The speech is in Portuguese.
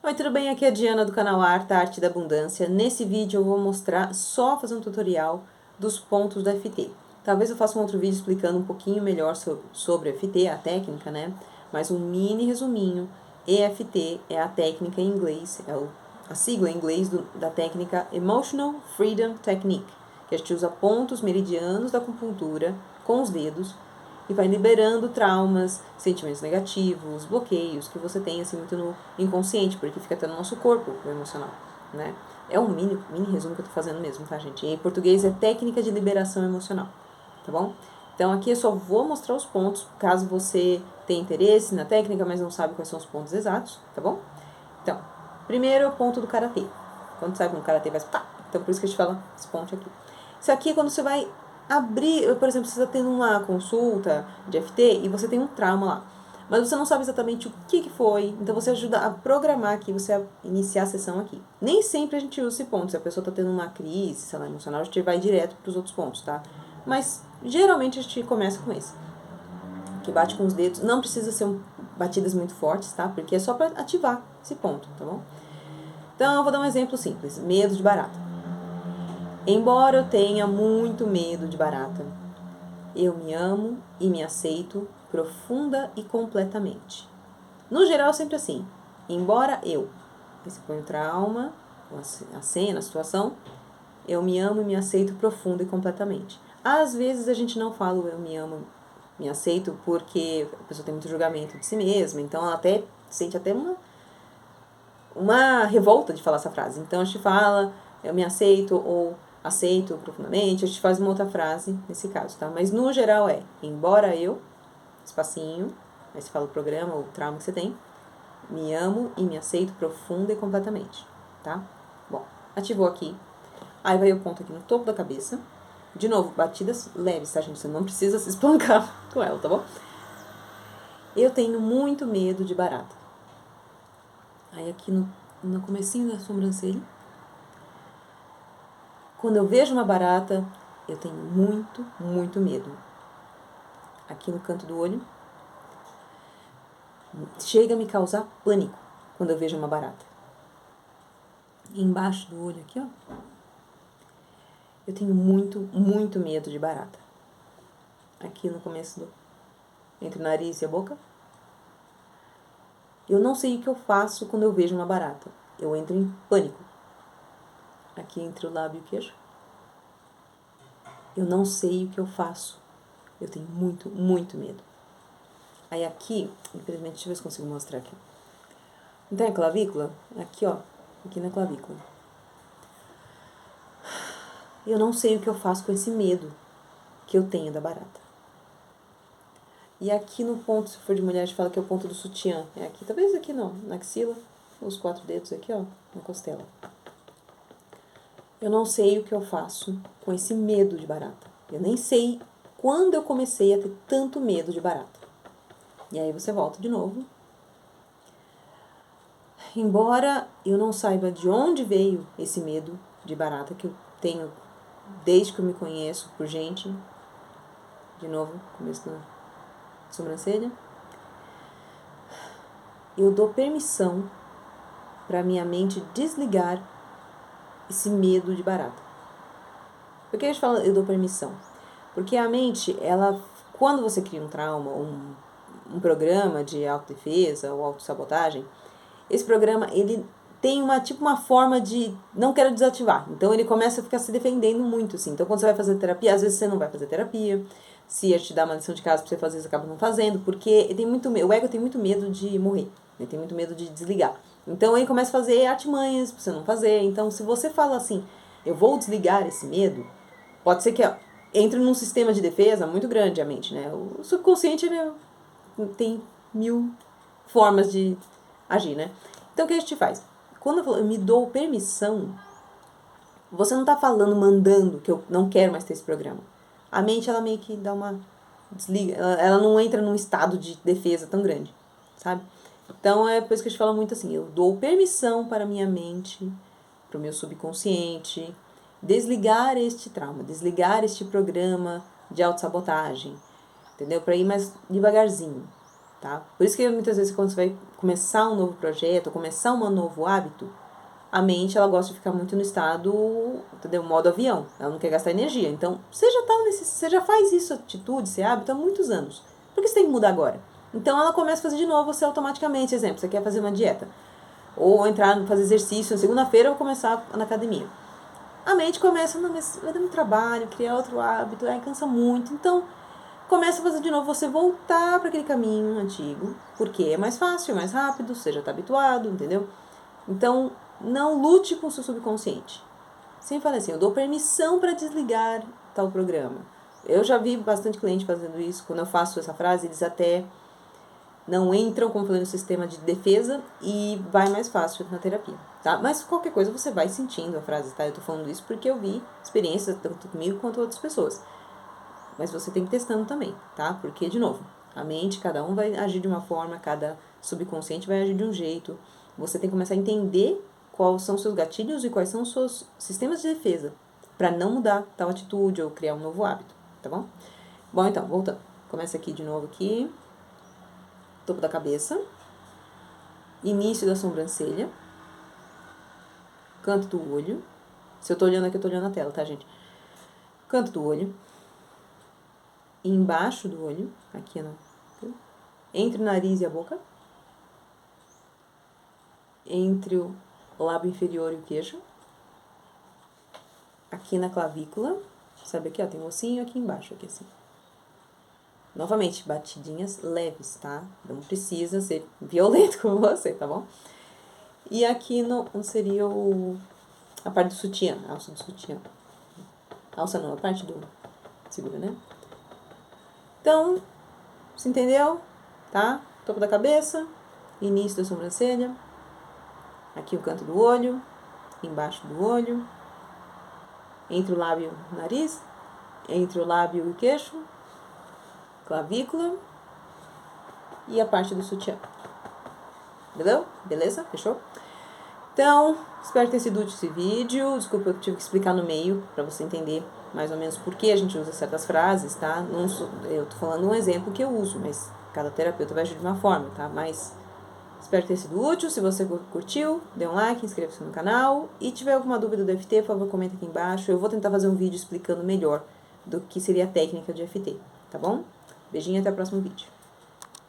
Oi, tudo bem? Aqui é a Diana do canal Arte da Abundância. Nesse vídeo eu vou mostrar, só fazer um tutorial dos pontos do FT. Talvez eu faça um outro vídeo explicando um pouquinho melhor sobre o FT, a técnica, né? Mas um mini resuminho, EFT é a técnica em inglês, a sigla em inglês da técnica Emotional Freedom Technique, que a gente usa pontos meridianos da acupuntura com os dedos e vai liberando traumas, sentimentos negativos, bloqueios que você tem assim muito no inconsciente, porque fica até no nosso corpo, o emocional, né? É um mini resumo que eu tô fazendo mesmo, tá, gente? E em português é técnica de liberação emocional, tá bom? Então aqui eu só vou mostrar os pontos, caso você tenha interesse na técnica, mas não sabe quais são os pontos exatos, tá bom? Então, primeiro é o ponto do karatê. Quando sai com o karatê, vai pá! Então por isso que a gente fala esse ponto aqui. Isso aqui é quando você vai abrir, por exemplo, você está tendo uma consulta de FT e você tem um trauma lá, mas você não sabe exatamente o que foi, então você ajuda a programar aqui, você a iniciar a sessão aqui. Nem sempre a gente usa esse ponto, se a pessoa está tendo uma crise, sei lá, emocional, a gente vai direto para os outros pontos, tá? Mas geralmente a gente começa com esse, que bate com os dedos, não precisa ser batidas muito fortes, tá? Porque é só para ativar esse ponto, tá bom? Então eu vou dar um exemplo simples, medo de barata. Embora eu tenha muito medo de barata, eu me amo e me aceito profunda e completamente. No geral, sempre assim. Embora eu, esse foi um trauma, a cena, a situação, eu me amo e me aceito profunda e completamente. Às vezes a gente não fala o eu me amo, me aceito, porque a pessoa tem muito julgamento de si mesma, então ela até sente até uma revolta de falar essa frase. Então a gente fala, eu me aceito ou aceito profundamente, a gente faz uma outra frase nesse caso, tá? Mas no geral é, embora eu, espacinho, aí você fala o programa ou o trauma que você tem, me amo e me aceito profunda e completamente, tá? Bom, ativou aqui. Aí vai o ponto aqui no topo da cabeça. De novo, batidas leves, tá, gente? Você não precisa se espancar com ela, tá bom? Eu tenho muito medo de barata. Aí aqui no comecinho da sobrancelha. Quando eu vejo uma barata, eu tenho muito, muito medo. Aqui no canto do olho. Chega a me causar pânico quando eu vejo uma barata. E embaixo do olho aqui, ó. Eu tenho muito, muito medo de barata. Aqui no começo entre o nariz e a boca. Eu não sei o que eu faço quando eu vejo uma barata. Eu entro em pânico. Aqui entre o lábio e o queixo. Eu não sei o que eu faço. Eu tenho muito, muito medo. Aí aqui, infelizmente, deixa eu ver se consigo mostrar aqui. Então, a clavícula, aqui ó, aqui na clavícula. Eu não sei o que eu faço com esse medo que eu tenho da barata. E aqui no ponto, se for de mulher, a gente fala que é o ponto do sutiã. É aqui, talvez aqui não, na axila, os 4 dedos aqui ó, na costela. Eu não sei o que eu faço com esse medo de barata. Eu nem sei quando eu comecei a ter tanto medo de barata. E aí você volta de novo. Embora eu não saiba de onde veio esse medo de barata que eu tenho desde que eu me conheço por gente. De novo, começo na sobrancelha. Eu dou permissão para minha mente desligar esse medo de barata. Por que a gente fala eu dou permissão? Porque a mente, ela, quando você cria um trauma, um programa de autodefesa ou autossabotagem, esse programa, ele tem uma forma de não quero desativar. Então, ele começa a ficar se defendendo muito, assim. Então, quando você vai fazer terapia, às vezes você não vai fazer terapia. Se a te dar uma lição de casa pra você fazer, você acaba não fazendo. Porque o ego tem muito medo de morrer. Ele tem muito medo de desligar. Então, ele começa a fazer artimanhas pra você não fazer. Então, se você fala assim, eu vou desligar esse medo, pode ser que entre num sistema de defesa muito grande a mente, né? O subconsciente, ele tem 1000 formas de agir, né? Então, o que a gente faz? Quando eu me dou permissão, você não tá falando, mandando, que eu não quero mais ter esse programa. A mente, ela meio que dá uma desliga, ela não entra num estado de defesa tão grande, sabe? Então, é por isso que a gente fala muito assim, eu dou permissão para a minha mente, para o meu subconsciente, desligar este trauma, desligar este programa de autossabotagem, entendeu? Para ir mais devagarzinho, tá? Por isso que muitas vezes quando você vai começar um novo projeto, começar um novo hábito, a mente, ela gosta de ficar muito no estado, entendeu? Modo avião. Ela não quer gastar energia. Então, você já faz isso, atitude, esse hábito há muitos anos. Por que você tem que mudar agora? Então, ela começa a fazer de novo você automaticamente. Exemplo, você quer fazer uma dieta. Ou entrar, fazer exercício. Na segunda-feira, eu vou começar na academia. A mente começa, não, mas vai dar muito trabalho, criar outro hábito, aí cansa muito. Então, começa a fazer de novo você voltar para aquele caminho antigo. Porque é mais fácil, é mais rápido, você já está habituado, entendeu? Então, não lute com o seu subconsciente. Sempre fala assim, eu dou permissão para desligar tal programa. Eu já vi bastante cliente fazendo isso. Quando eu faço essa frase, eles até não entram, como falei, no sistema de defesa e vai mais fácil na terapia, tá? Mas qualquer coisa você vai sentindo a frase, tá? Eu tô falando isso porque eu vi experiências tanto comigo quanto outras pessoas. Mas você tem que ir testando também, tá? Porque, de novo, a mente, cada um vai agir de uma forma, cada subconsciente vai agir de um jeito. Você tem que começar a entender quais são os seus gatilhos e quais são os seus sistemas de defesa para não mudar tal atitude ou criar um novo hábito, tá bom? Bom, então, voltando. Começa aqui de novo aqui. Topo da cabeça. Início da sobrancelha. Canto do olho. Se eu tô olhando aqui, eu tô olhando a tela, tá, gente? Canto do olho. Embaixo do olho. Aqui, entre o nariz e a boca. Entre o lábio inferior e o queixo. Aqui na clavícula. Sabe aqui, ó, tem um ossinho aqui embaixo, aqui assim. Novamente, batidinhas leves, tá? Não precisa ser violento com você, tá bom? E aqui onde seria a parte do sutiã, a alça do sutiã. Alça não, a parte do... Segura, né? Então, você entendeu? Tá? Topo da cabeça, início da sobrancelha, aqui o canto do olho, embaixo do olho, entre o lábio e o nariz, entre o lábio e o queixo, clavícula e a parte do sutiã. Entendeu? Beleza? Fechou? Então, espero ter sido útil esse vídeo. Desculpa, eu tive que explicar no meio para você entender mais ou menos por que a gente usa certas frases, tá? Eu tô falando um exemplo que eu uso, mas cada terapeuta vai agir de uma forma, tá? Mas espero ter sido útil. Se você curtiu, dê um like, inscreva-se no canal. E tiver alguma dúvida do FT, por favor, comenta aqui embaixo. Eu vou tentar fazer um vídeo explicando melhor do que seria a técnica de FT, tá bom? Beijinho e até o próximo vídeo.